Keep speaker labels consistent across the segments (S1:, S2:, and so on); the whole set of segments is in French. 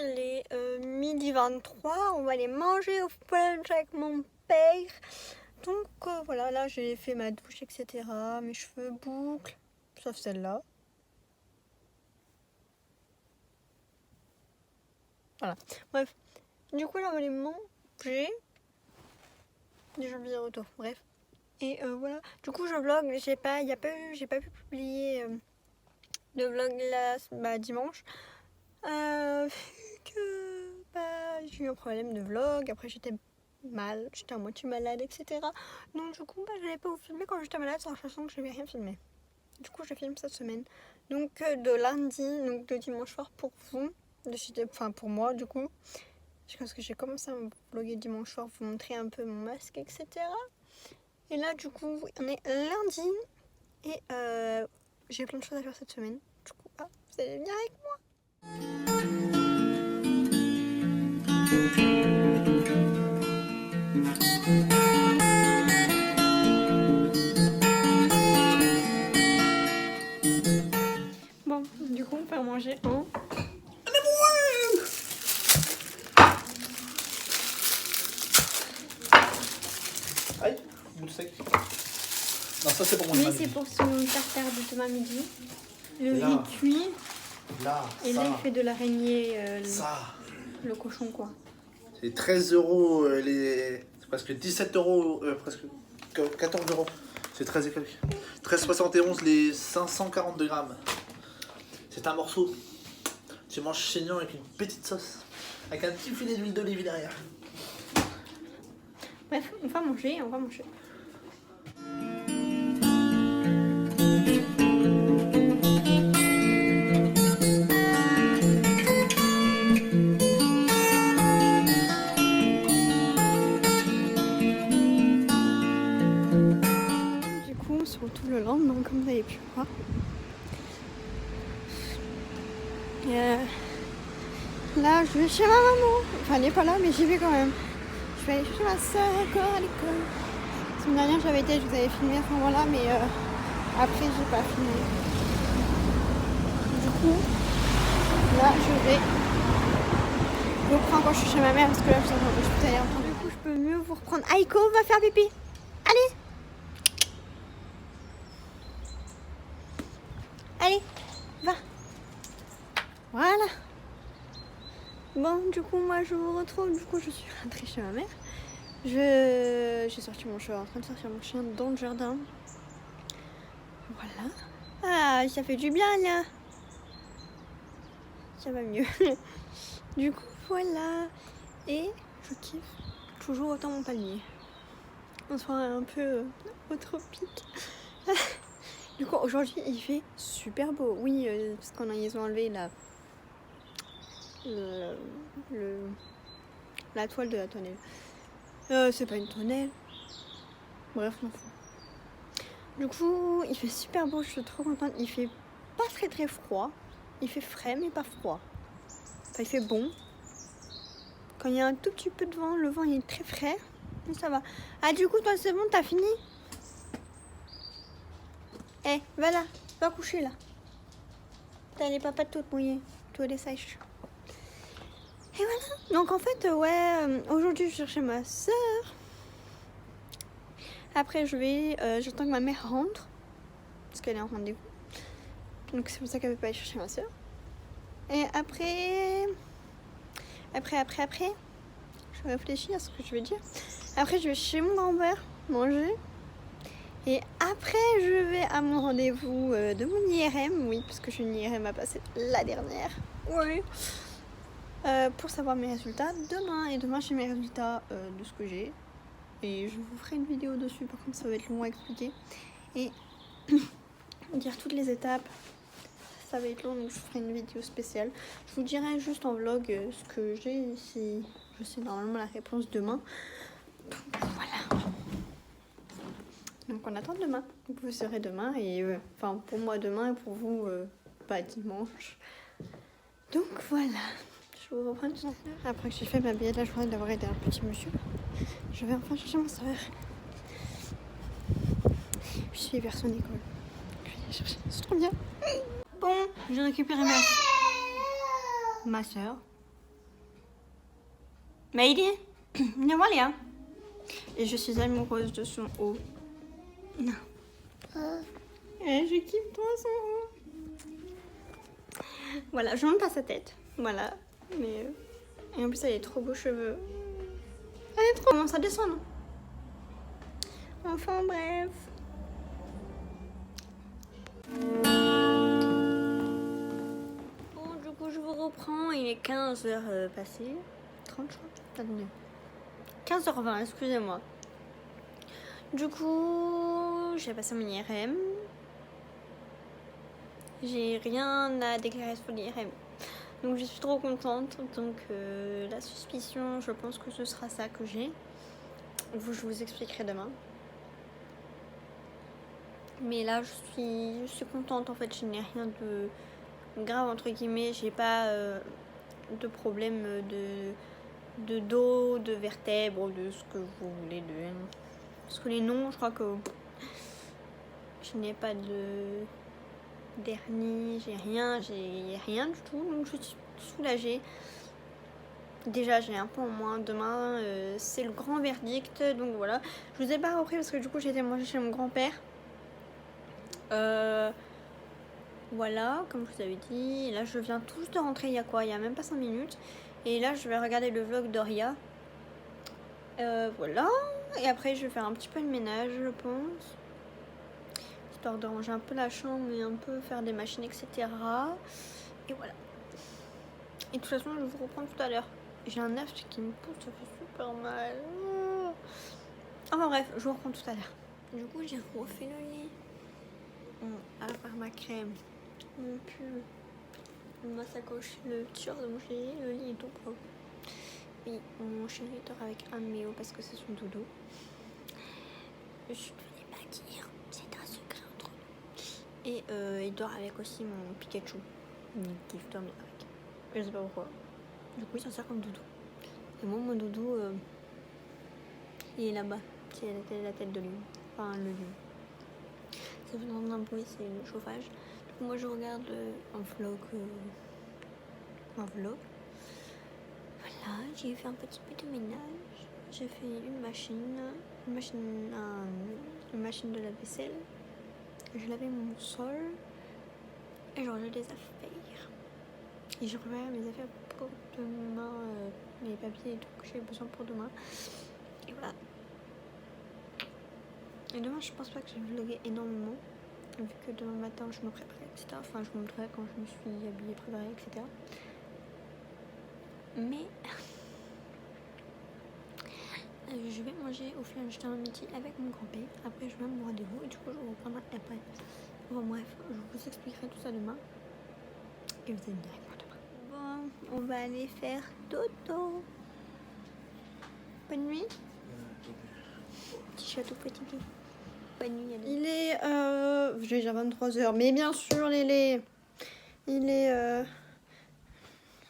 S1: Il est midi 23, on va aller manger au brunch avec mon père. Donc voilà, là j'ai fait ma douche, etc. Mes cheveux boucles, sauf celle-là. Voilà, bref. Du coup là on va aller manger. Déjà bien retour, bref. Et voilà, du coup je vlog, j'ai pas pu publier le vlog là, dimanche. Vu que j'ai eu un problème de vlog, après j'étais à moitié malade, etc. Donc du coup je n'avais pas vous filmer quand j'étais malade, sachant que je n'avais rien filmé. Du coup je filme cette semaine. Donc de lundi, donc de dimanche soir pour vous, pour moi du coup. Parce que j'ai commencé à me vlogger dimanche soir, vous montrer un peu mon masque, etc. Et là du coup on est lundi et j'ai plein de choses à faire cette semaine. Du coup vous allez venir avec moi. Bon, du coup on peut manger un.
S2: Aïe, boule sec. Non, ça c'est pour mon
S1: Lui
S2: midi.
S1: c'est pour son tartare de demain midi. Le
S2: Là.
S1: riz cuit.
S2: Là,
S1: Et
S2: ça,
S1: là il fait de l'araignée,
S2: ça.
S1: le cochon quoi.
S2: C'est 13 euros, c'est presque 17 euros, presque 14 euros. C'est 13 et quelques. 13,71 les 542 grammes. C'est un morceau. Tu manges saignant avec une petite sauce. Avec un petit filet d'huile d'olive derrière.
S1: Bref, on va manger. Du coup, on se retrouve le lendemain, comme vous avez pu voir. Là, je vais chez ma maman. Enfin, elle n'est pas là, mais j'y vais quand même. Je vais aller chercher ma soeur encore à l'école. La semaine dernière, j'avais été, je vous avais filmé à ce moment-là, mais après, j'ai pas filmé. Du coup, là, je vais reprendre quand je suis chez ma mère, parce que là, je suis en train de... Du coup, je peux mieux vous reprendre. Aïko, va faire pipi. Allez. Allez, va. Voilà. Bon, du coup, moi, je vous retrouve. Du coup, je suis rentrée chez ma mère. J'ai sorti mon chien, en train de sortir mon chien dans le jardin. Voilà. Ah, ça fait du bien, là. Ça va mieux. Du coup, voilà. Et je kiffe toujours autant mon palmier. On se voit un peu au tropique. Du coup, aujourd'hui, il fait super beau. Oui, parce qu'ils ont enlevé la toile de la tonnelle. C'est pas une tonnelle. Bref, on s'en fout. Du coup, il fait super beau, je suis trop contente. Il fait pas très très froid. Il fait frais, mais pas froid. Enfin, il fait bon. Quand il y a un tout petit peu de vent, le vent il est très frais. Mais ça va. Ah, du coup, toi, c'est bon, t'as fini? Eh, va là, va coucher là. T'as les papates toutes mouillées, toi les sèches. Et voilà. Donc en fait, aujourd'hui je cherchais ma soeur. Après j'attends que ma mère rentre parce qu'elle est en rendez-vous. Donc c'est pour ça qu'elle veut pas aller chercher ma soeur. Et après, je réfléchis à ce que je veux dire. Après je vais chez mon grand-père manger. Et après, je vais à mon rendez-vous de mon IRM, oui, parce que j'ai une IRM à passer la dernière, oui, pour savoir mes résultats demain. Et demain, j'ai mes résultats de ce que j'ai. Et je vous ferai une vidéo dessus, par contre, ça va être long à expliquer. Et dire toutes les étapes, ça va être long, donc je ferai une vidéo spéciale. Je vous dirai juste en vlog ce que j'ai, si je sais normalement la réponse demain. Donc voilà. Donc on attend demain. Vous serez demain et pour moi demain et pour vous dimanche. Donc voilà, je vous reprends tout à l'heure. Après que j'ai fait ma billet de la journée d'avoir aidé un petit monsieur, je vais enfin chercher ma soeur. Je suis vers son école. Je vais la chercher, c'est trop bien. Bon, j'ai récupéré ma soeur. Maïdi, viens voir Léa. Et je suis amoureuse de son haut. Non. Et je kiffe trop son haut. Voilà, je monte pas sa tête. Voilà. Mais. Et en plus, elle a trop beaux cheveux. Elle est trop. Commence à descendre. Enfin, bref. Bon, du coup, je vous reprends. Il est 15h passées. 30, je crois. Attendez. 15h20, excusez-moi. Du coup, j'ai passé mon IRM. J'ai rien à déclarer sur l'IRM. Donc je suis trop contente. Donc la suspicion, je pense que ce sera ça que j'ai. Je vous expliquerai demain. Mais là, je suis contente. En fait, je n'ai rien de grave, entre guillemets. J'ai pas de problème de dos, de vertèbres, de ce que vous voulez. Parce que les noms, je crois que je n'ai pas de dernier, j'ai rien du tout, donc je suis soulagée. Déjà j'ai un peu en moins. Demain c'est le grand verdict, donc voilà. Je vous ai pas repris parce que du coup j'ai été manger chez mon grand-père. Voilà, comme je vous avais dit. Là je viens tout juste de rentrer, il y a quoi? Il y a même pas 5 minutes. Et là je vais regarder le vlog d'Oria. Voilà. Et après je vais faire un petit peu de ménage, je pense. Histoire de ranger un peu la chambre et un peu faire des machines, etc. Et voilà. Et de toute façon, je vous reprends tout à l'heure. J'ai un œuf qui me pousse, ça fait super mal. Enfin bref, je vous reprends tout à l'heure. Du coup, j'ai refait le lit. À part ma crème, mon pull, ma sacoche, le t-shirt de mon chéri, le lit est tout propre. Et mon chéri dort avec un méo parce que c'est son dodo. Je devais pas dire, c'est un secret entre nous. Et il dort avec aussi mon Pikachu. Il kiffe dormir avec. Je sais pas pourquoi. Du coup, il s'en sert comme doudou. Et moi, mon doudou, il est là-bas. C'est la tête de lui. Enfin, le lion. Ça fait dans un bruit, c'est le chauffage. Du coup, moi, je regarde un vlog. Voilà, j'ai fait un petit peu de ménage. J'ai fait une machine de la vaisselle. Je lavais mon sol. Et je rangeais des affaires. Et je remets mes affaires pour demain, les papiers et tout que j'ai besoin pour demain. Et voilà. Et demain, je pense pas que je vais vlogger énormément. Vu que demain matin, je me préparais, etc. Enfin, je vous montrerai quand je me suis habillée, préparée, etc. Mais je vais manger au Flanstein midi avec mon grand-père. Après, je vais à mon rendez-vous et du coup, je vous reprendrai après. Bon, bref, je vous expliquerai tout ça demain. Et vous allez me dire avec moi demain. Bon, on va aller faire dodo. Bonne nuit. Petit château fatigué. Bonne nuit. Il est, je vais dire 23h, mais bien sûr, il est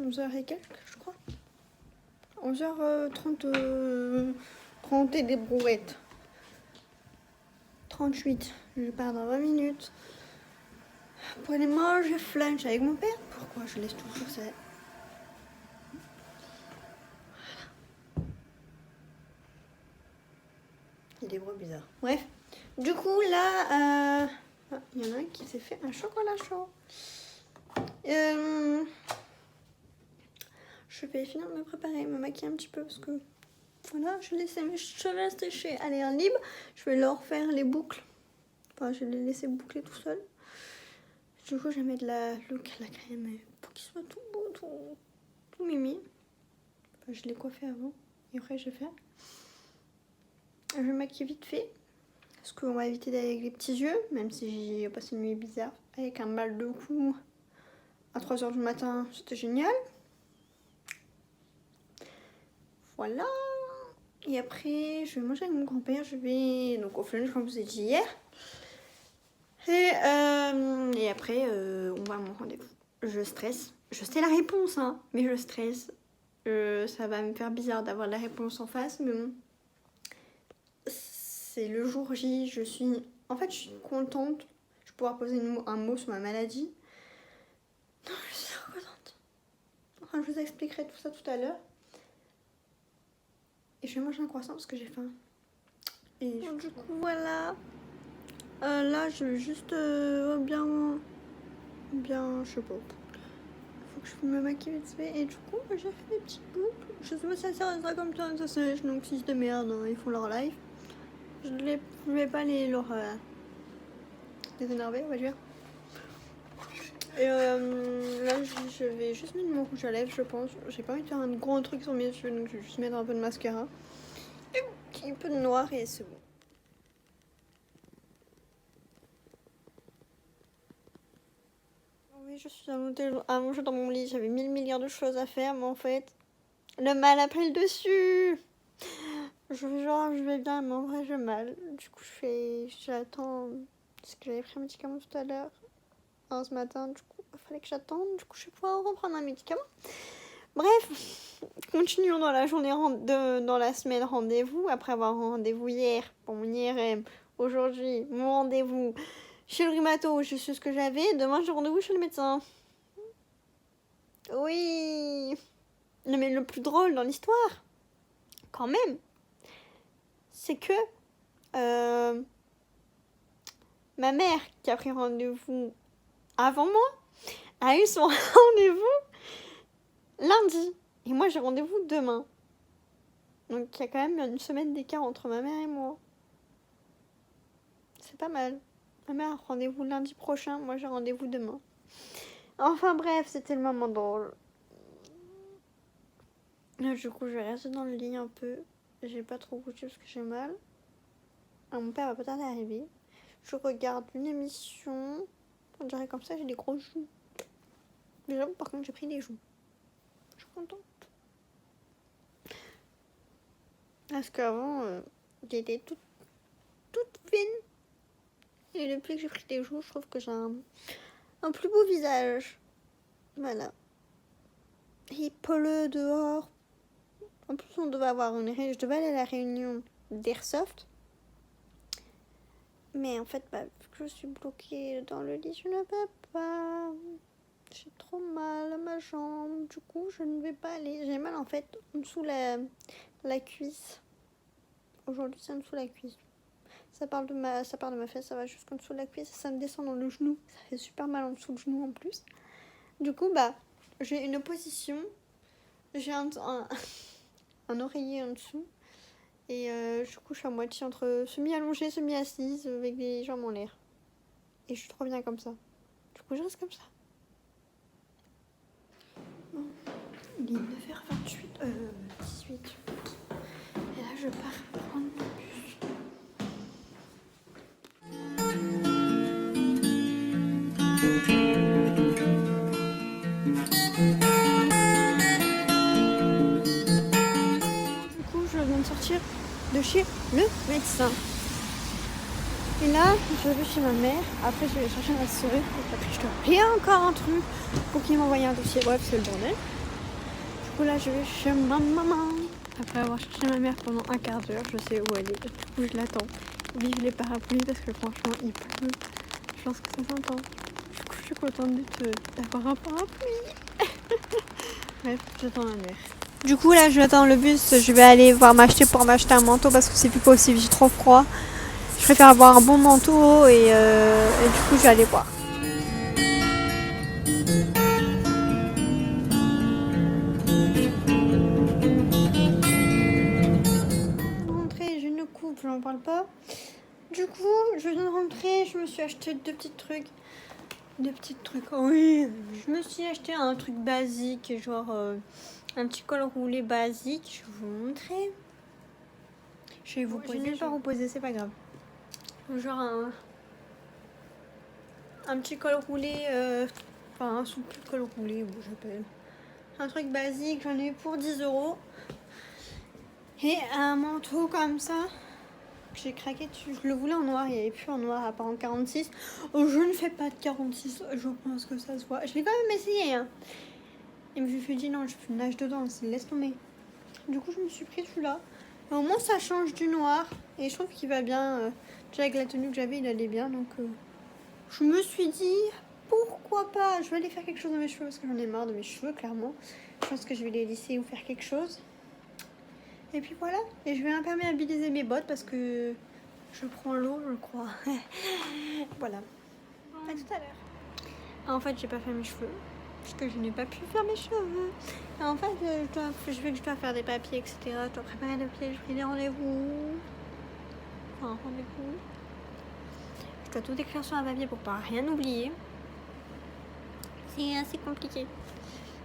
S1: 11h et quelques, je crois. 11h30 30 et des brouettes. 38, je pars dans 20 minutes. Pour aller manger flunch avec mon père. Pourquoi je laisse toujours ça? Il y a des bruits bizarres. Bref. Du coup, là, il y en a un qui s'est fait un chocolat chaud. Je vais finir de me préparer, me maquiller un petit peu parce que voilà, je laisse mes cheveux sécher à l'air libre. Je vais leur faire les boucles. Enfin, je vais les laisser boucler tout seul. Du coup, je vais mettre la crème pour qu'il soit tout beau, tout mimi. Enfin, je l'ai coiffé avant et après, je vais faire. Je vais maquiller vite fait. Parce qu'on va éviter d'aller avec les petits yeux, même si j'ai passé une nuit bizarre avec un mal de cou à 3h du matin, c'était génial. Voilà. Et après, je vais manger avec mon grand-père. Je vais donc au flunch, comme je vous ai dit hier. Et après, on va à mon rendez-vous. Je stresse Je sais la réponse, hein, mais je stresse. Ça va me faire bizarre d'avoir la réponse en face, mais bon. C'est le jour J, je suis je suis contente. Je vais pouvoir poser un mot sur ma maladie. Non, je suis trop contente. Enfin, je vous expliquerai tout ça tout à l'heure. Et je vais manger un croissant parce que j'ai faim. Et du coup, voilà. Là, je vais juste bien, je sais pas. Faut que je me maquille vite fait. Et du coup, j'ai fait des petites boucles. Je sais pas si ça sera comme ça, ça sèche. Donc, si de merde, hein, ils font leur live. Je vais pas les énerver, on va dire. Et là, je vais juste mettre mon rouge à lèvres, je pense. J'ai pas envie de faire un gros truc sur mes yeux, donc je vais juste mettre un peu de mascara. Et un peu de noir et c'est bon. Oui, je suis allongée dans mon lit. J'avais 1000 milliards de choses à faire, mais en fait, le mal a pris le dessus. Je vais bien, mais en vrai, j'ai mal. Du coup, j'attends. Parce que j'avais pris un médicament tout à l'heure. Ce matin, du coup, il fallait que j'attende. Du coup, je vais pouvoir reprendre un médicament. Bref, continuons dans la journée, dans la semaine rendez-vous. Après avoir rendez-vous hier pour mon IRM, aujourd'hui, mon rendez-vous chez le rhumato, je sais ce que j'avais. Demain, j'ai rendez-vous chez le médecin. Oui. Non, mais le plus drôle dans l'histoire, quand même, c'est que ma mère, qui a pris rendez-vous avant moi, a eu son rendez-vous lundi. Et moi, j'ai rendez-vous demain. Donc, il y a quand même une semaine d'écart entre ma mère et moi. C'est pas mal. Ma mère a rendez-vous lundi prochain. Moi, j'ai rendez-vous demain. Enfin, bref, c'était le moment drôle. Là, du coup, je vais rester dans le lit un peu. J'ai pas trop couché parce que j'ai mal. Mon père va pas tarder à arriver. Je regarde une émission. On dirait comme ça, j'ai des gros joues. Mais j'avoue, par contre, j'ai pris des joues. Je suis contente. Parce qu'avant, j'étais toute fine. Et depuis que j'ai pris des joues, je trouve que j'ai un plus beau visage. Voilà. Il pleut dehors. En plus, je devais aller à la réunion d'Airsoft. Mais en fait, vu que je suis bloquée dans le lit, je ne peux pas. J'ai trop mal à ma jambe. Du coup, je ne vais pas aller. J'ai mal en fait en dessous la cuisse. Aujourd'hui, c'est en dessous la cuisse. Ça part de ma fesse, ça va jusqu'en dessous de la cuisse. Ça me descend dans le genou. Ça fait super mal en dessous le genou en plus. Du coup, j'ai une opposition. J'ai un oreiller en dessous. Et du coup, je suis à moitié entre semi-allongée, semi-assise, avec les jambes en l'air. Et je suis trop bien comme ça. Du coup, je reste comme ça. Bon. Il est 9h28, 18. Et là, je pars prendre le bus. Du coup, je viens de sortir de chez le médecin. Et là, je vais chez ma mère. Après, je vais chercher ma soeur. Et après, je dois payer encore un truc pour qu'il m'envoie un dossier. Bref, c'est le bordel. Du coup, là, je vais chez ma maman. Après avoir cherché ma mère pendant un quart d'heure, je sais où elle est. Du coup, je l'attends. Vive les parapluies parce que franchement, il pleut. Je pense que ça s'entend. Du coup, je suis contente d'avoir un parapluie. Bref, j'attends ma mère. Du coup, là, je vais attendre le bus. Je vais aller m'acheter un manteau parce que c'est plus possible. J'ai trop froid. Je préfère avoir un bon manteau et du coup, je vais aller voir. Rentrée, j'ai une coupe, j'en parle pas. Du coup, je viens de rentrer. Je me suis acheté deux petits trucs. Oui. Je me suis acheté un truc basique, genre un petit col roulé basique. Je vais vous montrer. Je vais vous poser. Je vais pas vous poser, c'est pas grave. Genre un petit col roulé, un souple col roulé, j'appelle. Un truc basique, j'en ai eu pour 10€. Et un manteau comme ça. J'ai craqué dessus. Je le voulais en noir, il n'y avait plus en noir à part en 46. Je ne fais pas de 46, je pense que ça se voit. Je l'ai quand même essayé. Hein. Et je me suis dit non, je nage dedans, laisse tomber. Du coup, je me suis pris celui-là. Et au moins, ça change du noir. Et je trouve qu'il va bien. Déjà, avec la tenue que j'avais, il allait bien. Donc, je me suis dit, pourquoi pas. Je vais aller faire quelque chose dans mes cheveux parce que j'en ai marre de mes cheveux, clairement. Je pense que je vais les lisser ou faire quelque chose. Et puis voilà. Et je vais imperméabiliser mes bottes parce que je prends l'eau, je crois. Voilà. À tout à l'heure. En fait, j'ai pas fait mes cheveux. Parce que je n'ai pas pu faire mes cheveux. Et en fait, je vais que je dois faire des papiers, etc. Je dois préparer des papiers, je fais des rendez-vous. Enfin, rendez-vous. Je dois tout écrire sur un papier pour pas rien oublier. C'est assez compliqué.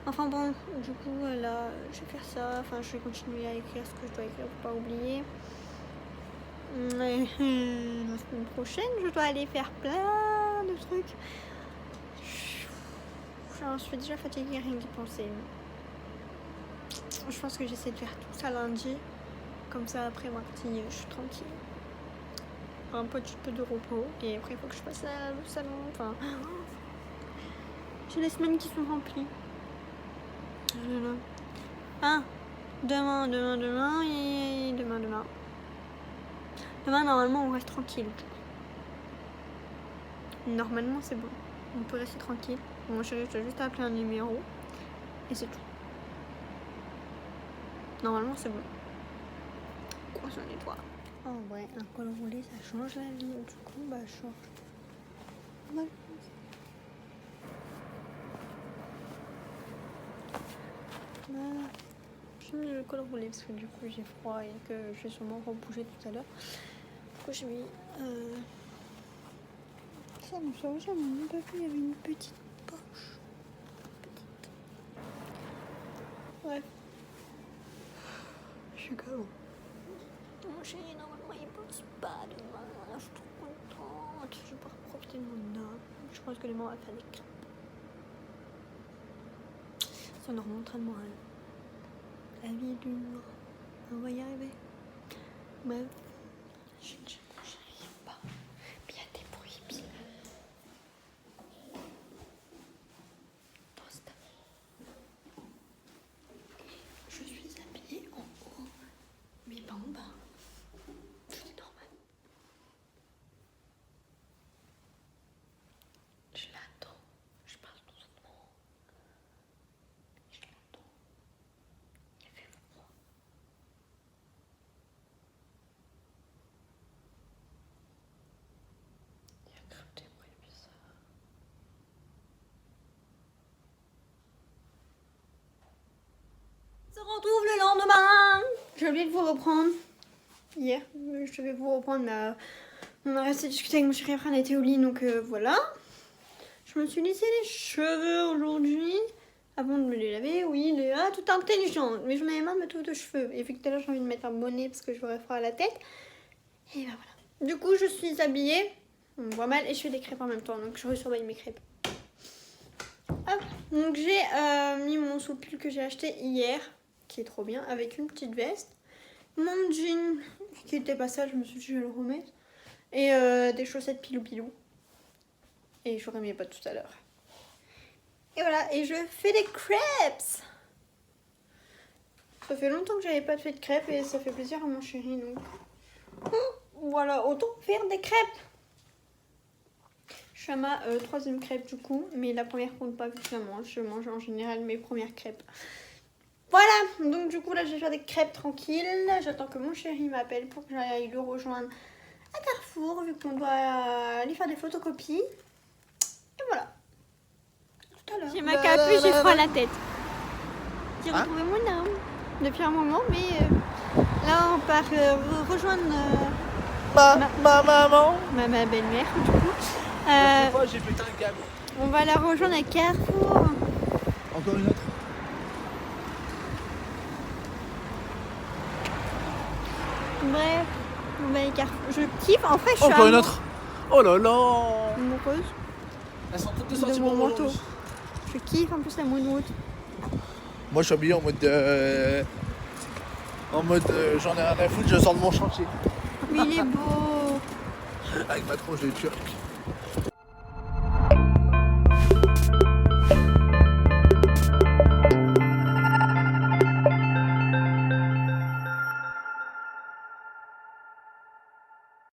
S1: Enfin bon, du coup, là, je vais faire ça. Enfin, je vais continuer à écrire ce que je dois écrire pour pas oublier. La semaine prochaine, je dois aller faire plein de trucs. Je suis déjà fatiguée rien d'y penser. Je pense que j'essaie de faire tout ça lundi. Comme ça, après mardi, je suis tranquille. Un petit peu de repos. Et après, il faut que je passe au salon. Enfin, j'ai les semaines qui sont remplies. Demain et demain. Demain, normalement, on reste tranquille. Normalement, c'est bon. On peut rester tranquille. Mon chéri, je dois juste appeler un numéro. Et c'est tout. Normalement, c'est bon. Croissant les doigts. Oh ouais, un col roulé, ça change la vie. Du coup, bah, je change. Voilà. Voilà. J'ai mis le col roulé parce que du coup, j'ai froid et que je vais sûrement rebouger tout à l'heure. Du coup, j'ai mis... Ça me change, j'ai même pas vu, il y avait une petite poche. Ouais. Je suis KO. Mon chéri, normalement, il bosse pas demain. Je suis trop contente. Je vais pouvoir profiter de mon âme. Je pense que demain, on va faire des crêpes. Ça nous remontera le moral. La vie est dure. On va y arriver. Bref. Je ne j'arrive pas. Mais il y a des bruits bizarres. Je suis habillée en haut, mais pas en bas. C'est normal. Je l'attends. Je parle doucement. Je l'attends. Il fait froid. Il y a grave des bruits bizarres. On se retrouve le lendemain. J'ai oublié de vous reprendre hier. Je devais vous reprendre, mais on a resté discuter avec mon chéri après on a été au lit, donc voilà. Je me suis lissé les cheveux aujourd'hui avant de me les laver. Oui, tout intelligent. Mais j'en avais marre de mettre tout de cheveux. Et vu que tout à l'heure j'ai envie de mettre un bonnet parce que j'aurais froid à la tête. Et ben voilà. Du coup, je suis habillée. On me voit mal et je fais des crêpes en même temps, donc je resurveille mes crêpes. Hop. Donc j'ai mis mon soupil que j'ai acheté hier, qui est trop bien, avec une petite veste. Mon jean qui était pas sale, je me suis dit je vais le remettre. Et des chaussettes pilou. Et j'aurai mes potes tout à l'heure. Et voilà, et je fais des crêpes. Ça fait longtemps que j'avais pas fait de crêpes et ça fait plaisir à mon chéri. Donc voilà, autant faire des crêpes. Je suis à ma troisième crêpe du coup, mais la première compte pas vu que je mange en général mes premières crêpes. Voilà, donc du coup là je vais faire des crêpes tranquilles. J'attends que mon chéri m'appelle pour que j'aille le rejoindre à Carrefour vu qu'on doit aller faire des photocopies. Et voilà. Tout à l'heure. J'ai ma capuche, j'ai froid à la tête. J'ai retrouvé mon arme depuis un moment, mais là on part rejoindre
S2: ma maman.
S1: Ma belle-mère du coup.
S2: J'ai pété un câble.
S1: On va la rejoindre à Carrefour.
S2: Encore une autre.
S1: Bref, on va aller Carrefour. Je kiffe, en fait je suis
S2: encore une autre. Oh là là.
S1: amoureuse
S2: Elles sont toutes
S1: de mon manteau. Je kiffe en plus la moon route.
S2: Moi je suis habillé en mode j'en ai rien à foutre, je sors de mon chantier.
S1: Mais il est beau.
S2: Avec ma tronche de turc.